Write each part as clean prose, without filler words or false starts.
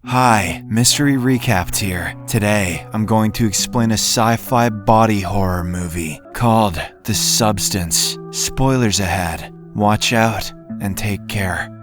Hi, Mystery Recapped here. Today, I'm going to explain a sci-fi body horror movie called The Substance. Spoilers ahead. Watch out and take care.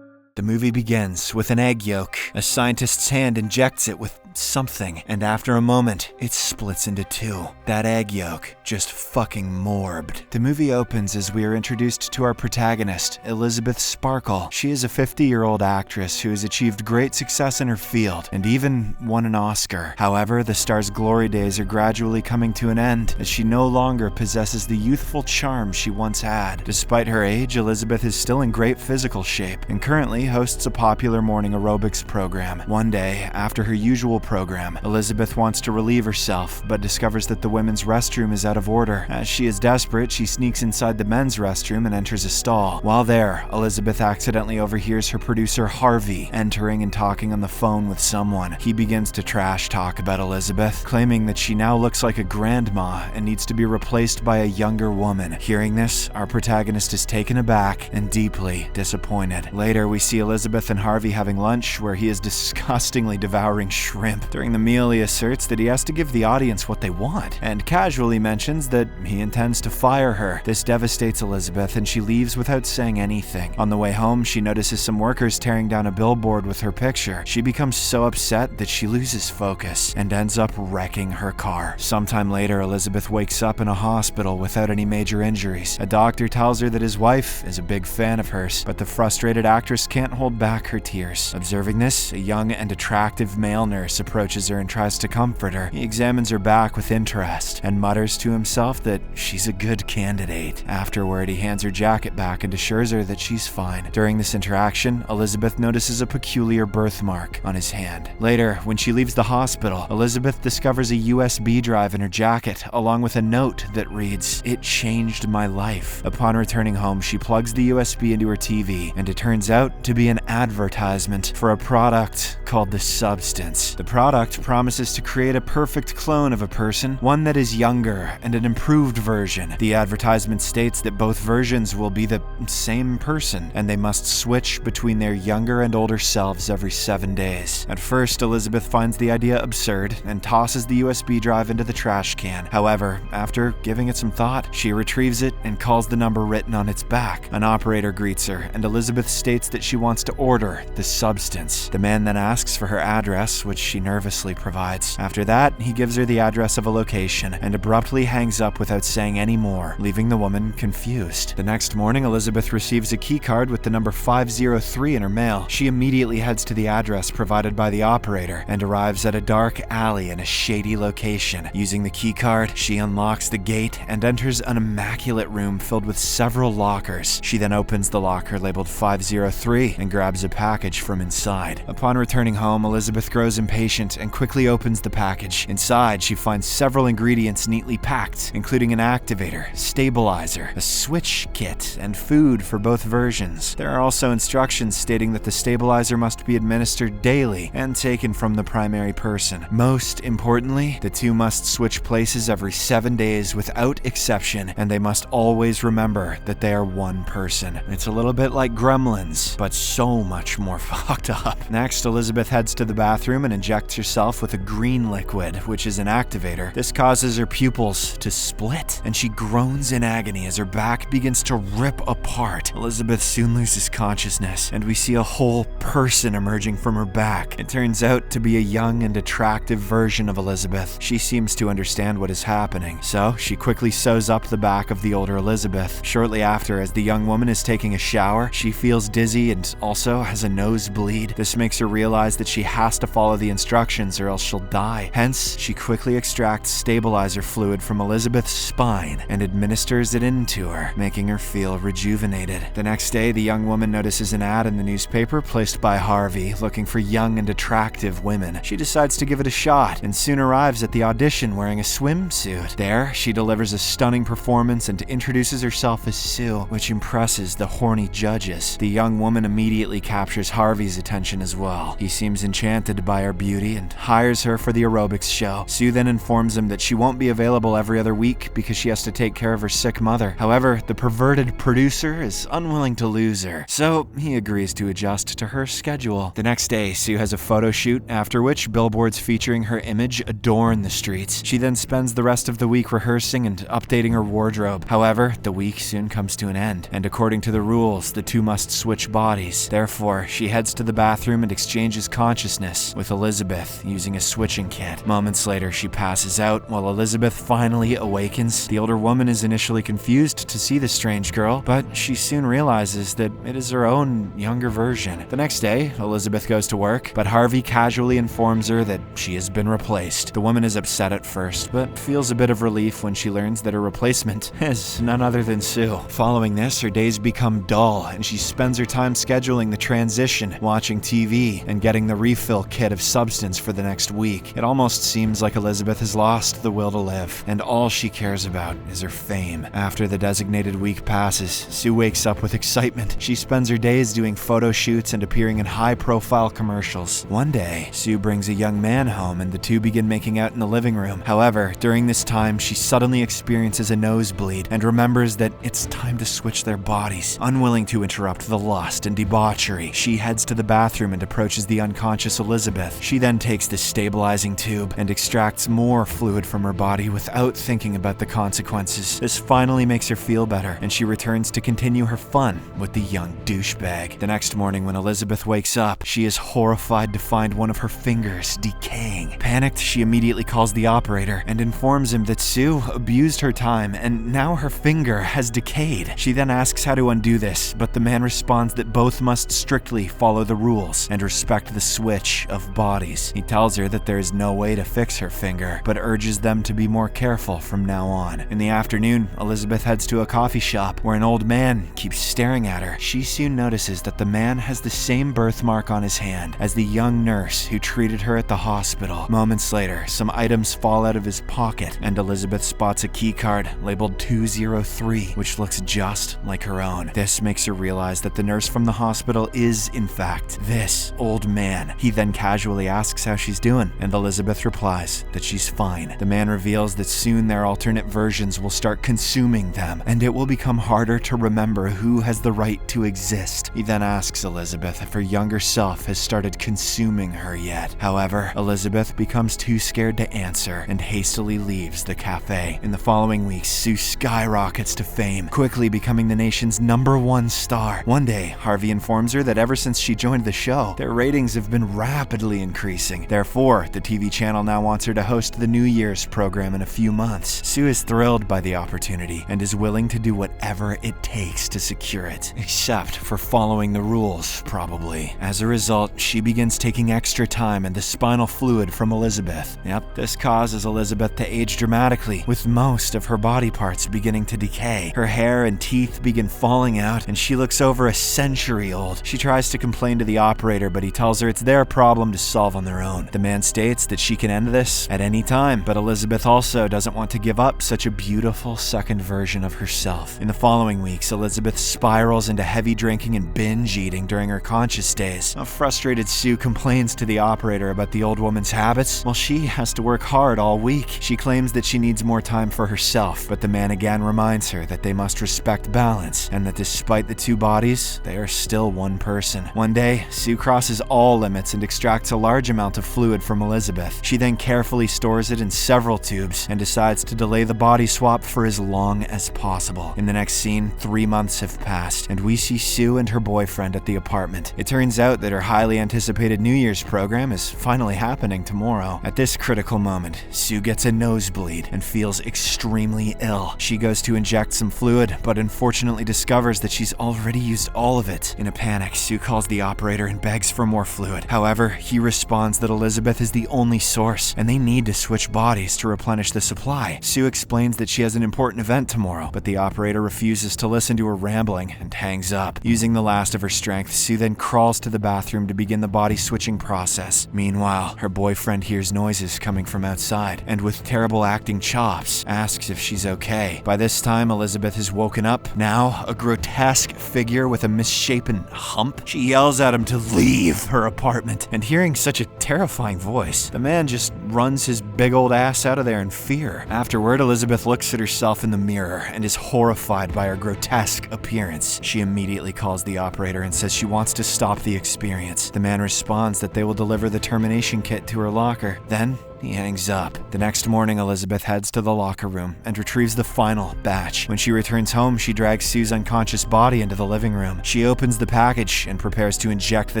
The movie begins with an egg yolk. A scientist's hand injects it with something, and after a moment, it splits into two. That egg yolk just fucking morbed. The movie opens as we are introduced to our protagonist, Elizabeth Sparkle. She is a 50-year-old actress who has achieved great success in her field and even won an Oscar. However, the star's glory days are gradually coming to an end as she no longer possesses the youthful charm she once had. Despite her age, Elizabeth is still in great physical shape and currently hosts a popular morning aerobics program. One day, after her usual program, Elizabeth wants to relieve herself, but discovers that the women's restroom is out of order. As she is desperate, she sneaks inside the men's restroom and enters a stall. While there, Elizabeth accidentally overhears her producer Harvey entering and talking on the phone with someone. He begins to trash talk about Elizabeth, claiming that she now looks like a grandma and needs to be replaced by a younger woman. Hearing this, our protagonist is taken aback and deeply disappointed. Later, we see Elizabeth and Harvey having lunch, where he is disgustingly devouring shrimp. During the meal, he asserts that he has to give the audience what they want, and casually mentions that he intends to fire her. This devastates Elizabeth, and she leaves without saying anything. On the way home, she notices some workers tearing down a billboard with her picture. She becomes so upset that she loses focus and ends up wrecking her car. Sometime later, Elizabeth wakes up in a hospital without any major injuries. A doctor tells her that his wife is a big fan of hers, but the frustrated actress can't hold back her tears. Observing this, a young and attractive male nurse approaches her and tries to comfort her. He examines her back with interest and mutters to himself that she's a good candidate. Afterward, he hands her jacket back and assures her that she's fine. During this interaction, Elizabeth notices a peculiar birthmark on his hand. Later, when she leaves the hospital, Elizabeth discovers a USB drive in her jacket, along with a note that reads, "It changed my life." Upon returning home, she plugs the USB into her TV, and it turns out to be an advertisement for a product called The Substance. The product promises to create a perfect clone of a person, one that is younger and an improved version. The advertisement states that both versions will be the same person, and they must switch between their younger and older selves every 7 days. At first, Elizabeth finds the idea absurd and tosses the USB drive into the trash can. However, after giving it some thought, she retrieves it and calls the number written on its back. An operator greets her, and Elizabeth states that she wants to order The Substance. The man then asks for her address, which she nervously provides. After that, he gives her the address of a location and abruptly hangs up without saying any more, leaving the woman confused. The next morning, Elizabeth receives a keycard with the number 503 in her mail. She immediately heads to the address provided by the operator and arrives at a dark alley in a shady location. Using the keycard, she unlocks the gate and enters an immaculate room filled with several lockers. She then opens the locker labeled 503 and grabs a package from inside. Upon returning home, Elizabeth grows impatient and quickly opens the package. Inside, she finds several ingredients neatly packed, including an activator, stabilizer, a switch kit, and food for both versions. There are also instructions stating that the stabilizer must be administered daily and taken from the primary person. Most importantly, the two must switch places every 7 days without exception, and they must always remember that they are one person. It's a little bit like Gremlins, but so much more fucked up. Next, Elizabeth heads to the bathroom and injects herself with a green liquid, which is an activator. This causes her pupils to split, and she groans in agony as her back begins to rip apart. Elizabeth soon loses consciousness, and we see a whole person emerging from her back. It turns out to be a young and attractive version of Elizabeth. She seems to understand what is happening, so she quickly sews up the back of the older Elizabeth. Shortly after, as the young woman is taking a shower, she feels dizzy and also has a nosebleed. This makes her realize that she has to follow the instructions or else she'll die. Hence, she quickly extracts stabilizer fluid from Elizabeth's spine and administers it into her, making her feel rejuvenated. The next day, the young woman notices an ad in the newspaper placed by Harvey looking for young and attractive women. She decides to give it a shot and soon arrives at the audition wearing a swimsuit. There, she delivers a stunning performance and introduces herself as Sue, which impresses the horny judges. The young woman immediately captures Harvey's attention as well. He seems enchanted by her beauty beauty and hires her for the aerobics show. Sue then informs him that she won't be available every other week because she has to take care of her sick mother. However, the perverted producer is unwilling to lose her, so he agrees to adjust to her schedule. The next day, Sue has a photo shoot, after which billboards featuring her image adorn the streets. She then spends the rest of the week rehearsing and updating her wardrobe. However, the week soon comes to an end, and according to the rules, the two must switch bodies. Therefore, she heads to the bathroom and exchanges consciousness with Elizabeth using a switching kit. Moments later, she passes out while Elizabeth finally awakens. The older woman is initially confused to see the strange girl, but she soon realizes that it is her own younger version. The next day, Elizabeth goes to work, but Harvey casually informs her that she has been replaced. The woman is upset at first, but feels a bit of relief when she learns that her replacement is none other than Sue. Following this, her days become dull, and she spends her time scheduling the transition, watching TV, and getting the refill kit of substance for the next week. It almost seems like Elizabeth has lost the will to live, and all she cares about is her fame. After the designated week passes, Sue wakes up with excitement. She spends her days doing photo shoots and appearing in high-profile commercials. One day, Sue brings a young man home, and the two begin making out in the living room. However, during this time, she suddenly experiences a nosebleed and remembers that it's time to switch their bodies. Unwilling to interrupt the lust and debauchery, she heads to the bathroom and approaches the unconscious Elizabeth. She then takes the stabilizing tube and extracts more fluid from her body without thinking about the consequences. This finally makes her feel better, and she returns to continue her fun with the young douchebag. The next morning, when Elizabeth wakes up, she is horrified to find one of her fingers decaying. Panicked, she immediately calls the operator and informs him that Sue abused her time and now her finger has decayed. She then asks how to undo this, but the man responds that both must strictly follow the rules and respect the switch of bodies. He tells her that there is no way to fix her finger, but urges them to be more careful from now on. In the afternoon, Elizabeth heads to a coffee shop where an old man keeps staring at her. She soon notices that the man has the same birthmark on his hand as the young nurse who treated her at the hospital. Moments later, some items fall out of his pocket, and Elizabeth spots a key card labeled 203, which looks just like her own. This makes her realize that the nurse from the hospital is, in fact, this old man. He then casually asks how she's doing, and Elizabeth replies that she's fine. The man reveals that soon their alternate versions will start consuming them, and it will become harder to remember who has the right to exist. He then asks Elizabeth if her younger self has started consuming her yet. However, Elizabeth becomes too scared to answer and hastily leaves the cafe. In the following weeks, Sue skyrockets to fame, quickly becoming the nation's #1 star. One day, Harvey informs her that ever since she joined the show, their ratings have been rapidly increasing. Therefore, the TV channel now wants her to host the New Year's program in a few months. Sue is thrilled by the opportunity and is willing to do whatever it takes to secure it, except for following the rules, probably. As a result, she begins taking extra time and the spinal fluid from Elizabeth. Yep, this causes Elizabeth to age dramatically, with most of her body parts beginning to decay. Her hair and teeth begin falling out, and she looks over a century old. She tries to complain to the operator, but he tells her it's their problem to solve on their own. The man states that she can end this at any time, but Elizabeth also doesn't want to give up such a beautiful second version of herself. In the following weeks, Elizabeth spirals into heavy drinking and binge eating during her conscious days. A frustrated Sue complains to the operator about the old woman's habits, while she has to work hard all week. She claims that she needs more time for herself, but the man again reminds her that they must respect balance, and that despite the two bodies, they are still one person. One day, Sue crosses all limits and extracts a large amount of fluid from Elizabeth. She then carefully stores it in several tubes and decides to delay the body swap for as long as possible. In the next scene, 3 months have passed, and we see Sue and her boyfriend at the apartment. It turns out that her highly anticipated New Year's program is finally happening tomorrow. At this critical moment, Sue gets a nosebleed and feels extremely ill. She goes to inject some fluid, but unfortunately discovers that she's already used all of it. In a panic, Sue calls the operator and begs for more fluid. However, he responds that Elizabeth is the only source, and they need to switch bodies to replenish the supply. Sue explains that she has an important event tomorrow, but the operator refuses to listen to her rambling and hangs up. Using the last of her strength, Sue then crawls to the bathroom to begin the body switching process. Meanwhile, her boyfriend hears noises coming from outside, and with terrible acting chops, asks if she's okay. By this time, Elizabeth has woken up, now a grotesque figure with a misshapen hump. She yells at him to leave her apartment, and hearing such a a terrifying voice. The man just runs his big old ass out of there in fear. Afterward, Elizabeth looks at herself in the mirror and is horrified by her grotesque appearance. She immediately calls the operator and says she wants to stop the experience. The man responds that they will deliver the termination kit to her locker. Then, he hangs up. The next morning, Elizabeth heads to the locker room and retrieves the final batch. When she returns home, she drags Sue's unconscious body into the living room. She opens the package and prepares to inject the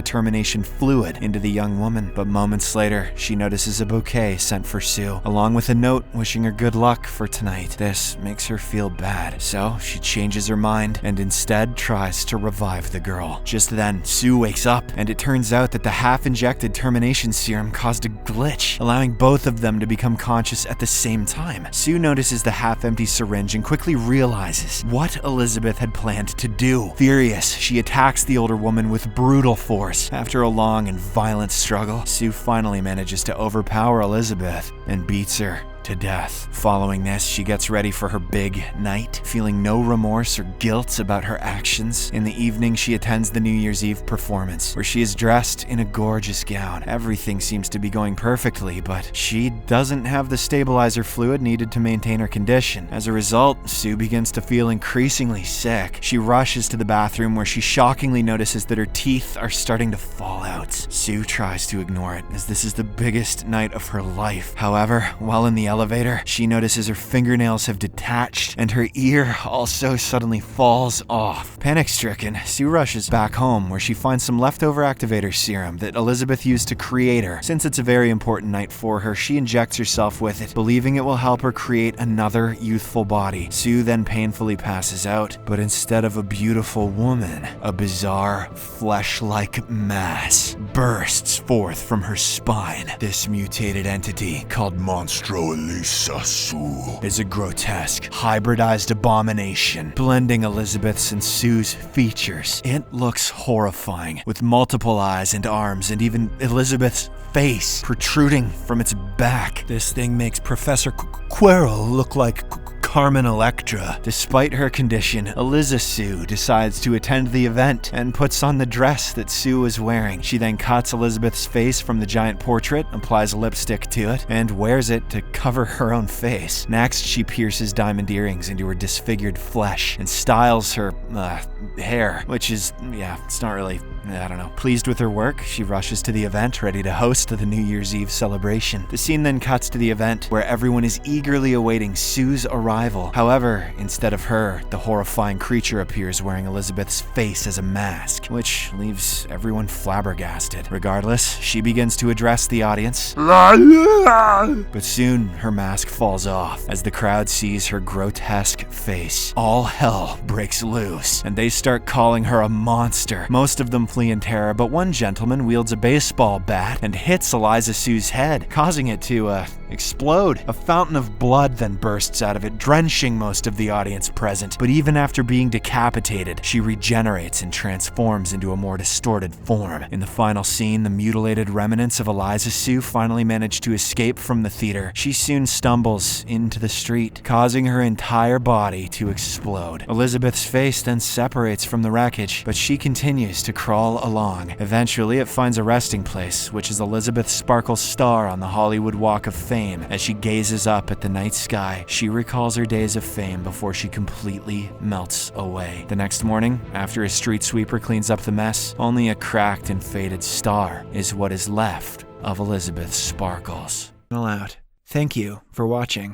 termination fluid into the young woman. But moments later, she notices a bouquet sent for Sue, along with a note wishing her good luck for tonight. This makes her feel bad, so she changes her mind and instead tries to revive the girl. Just then, Sue wakes up, and it turns out that the half-injected termination serum caused a glitch, allowing both of them to become conscious at the same time. Sue notices the half-empty syringe and quickly realizes what Elizabeth had planned to do. Furious, she attacks the older woman with brutal force. After a long and violent struggle, Sue finally manages to overpower Elizabeth and beats her to death. Following this, she gets ready for her big night, feeling no remorse or guilt about her actions. In the evening, she attends the New Year's Eve performance, where she is dressed in a gorgeous gown. Everything seems to be going perfectly, but she doesn't have the stabilizer fluid needed to maintain her condition. As a result, Sue begins to feel increasingly sick. She rushes to the bathroom, where she shockingly notices that her teeth are starting to fall out. Sue tries to ignore it, as this is the biggest night of her life. However, while in the elevator, she notices her fingernails have detached and her ear also suddenly falls off. Panic-stricken, Sue rushes back home, where she finds some leftover activator serum that Elizabeth used to create her. Since it's a very important night for her, she injects herself with it, believing it will help her create another youthful body. Sue then painfully passes out, but instead of a beautiful woman, a bizarre, flesh-like mass bursts forth from her spine. This mutated entity, called Monstro is a grotesque, hybridized abomination, blending Elizabeth's and Sue's features. It looks horrifying, with multiple eyes and arms, and even Elizabeth's face protruding from its back. This thing makes Professor Quirrell look like Carmen Electra. Despite her condition, Eliza Sue decides to attend the event and puts on the dress that Sue was wearing. She then cuts Elizabeth's face from the giant portrait, applies lipstick to it, and wears it to cover her own face. Next, she pierces diamond earrings into her disfigured flesh and styles her hair, which is, it's not really, I don't know. Pleased with her work, she rushes to the event, ready to host the New Year's Eve celebration. The scene then cuts to the event, where everyone is eagerly awaiting Sue's arrival. However, instead of her, the horrifying creature appears wearing Elizabeth's face as a mask, which leaves everyone flabbergasted. Regardless, she begins to address the audience, but soon her mask falls off as the crowd sees her grotesque face. All hell breaks loose, and they start calling her a monster. Most of them flee in terror, but one gentleman wields a baseball bat and hits Eliza Sue's head, causing it to explode. A fountain of blood then bursts out of it, drenching most of the audience present. But even after being decapitated, she regenerates and transforms into a more distorted form. In the final scene, the mutilated remnants of Eliza Sue finally manage to escape from the theater. She soon stumbles into the street, causing her entire body to explode. Elizabeth's face then separates from the wreckage, but she continues to crawl along. Eventually, it finds a resting place, which is Elizabeth Sparkle's star on the Hollywood Walk of Fame. As she gazes up at the night sky, she recalls her days of fame before she completely melts away. The next morning, after a street sweeper cleans up the mess, only a cracked and faded star is what is left of Elizabeth Sparkles. Out. Thank you for watching.